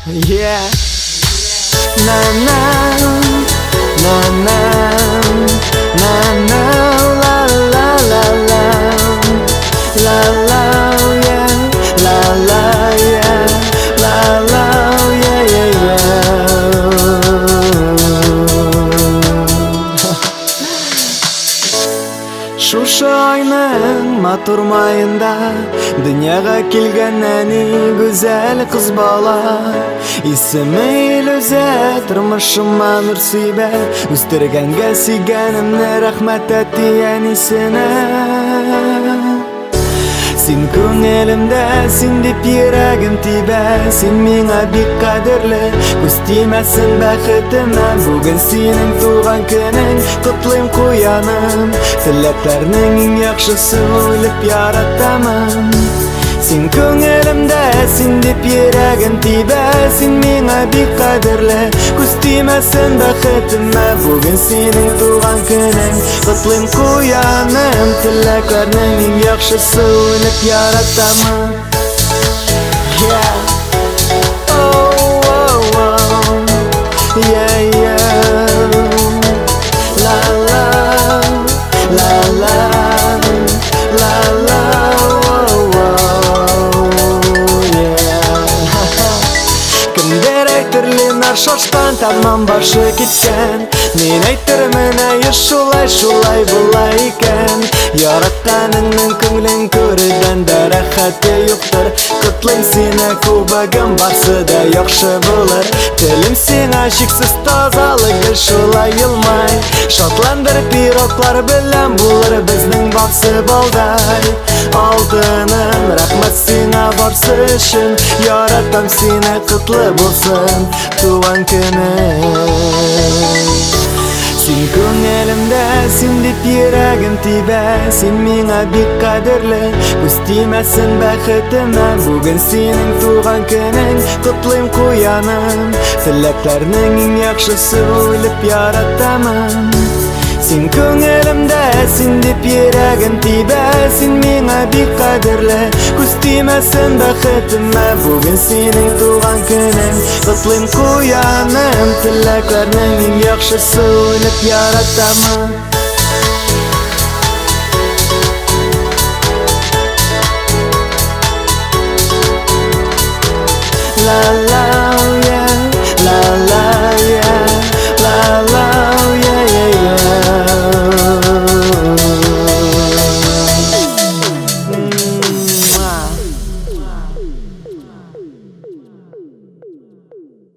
Yeah. Na na na na na na la la la la la la yeah la la yeah la la yeah yeah yeah. Шушы айның матур майында дөньяга килгән әни гүзәл кыз бала. Исеме Илүзә, тормышыма нур сибә, үстергәнгә сөйгәнемне рәхмәт әти әнисенә. Син күңелемдә, син дип йөрәгем тибә, син миңа бик кадерле, күз тимәсен бәхетемә. Бүген синең туган көнең, котлыйм куяным, теләкләрнең иң яхшысын уйлап яратамын. Син күңелемдә, син дип йөрәгем тибә, син миңа бик кадерле, күз тимәсен бәхетемә. Бүген синең туган көнең, котлыйм куяным, теләкләрнең иң яхшысын уйлап яратамын. Yeah. Oh, oh, oh. Yeah, yeah. La la la la la la. Oh, oh, yeah. Кемдер әйтерле нар шашкан, тамам башы киткән. Мин әйтермен әйе шулай, шулай була икән. Яратканыңның күңлен күргән дә рәхәте юктыр. Котлыйм сине күбегем, барсы да яхшы булыр. Телем сиңа чиксез тазалык, гел шулай елмай. Шатландыр пироглар белән булыр безнең баксы балдай. Алтыным, рәхмәт сиңа барсы өчен, яратам сине, котлы булсын туган көнең. Син күңелемдә, син дип йөрәгем тибә, син миңа бик кадерле, күз тимәсен бәхетемә. Бүген синең туган көнең, котлыйм куяным, теләкләрнең иң яхшысын уйлап яратамын. Син күңелемдә, син дип йөрәгем тибә, син миңа бик кадерле, күз тимәсен бәхетемә. Бүген синең туган көнең, котлыйм куяным, теләкләрнең иң яхшысын уйлап яратамын. La la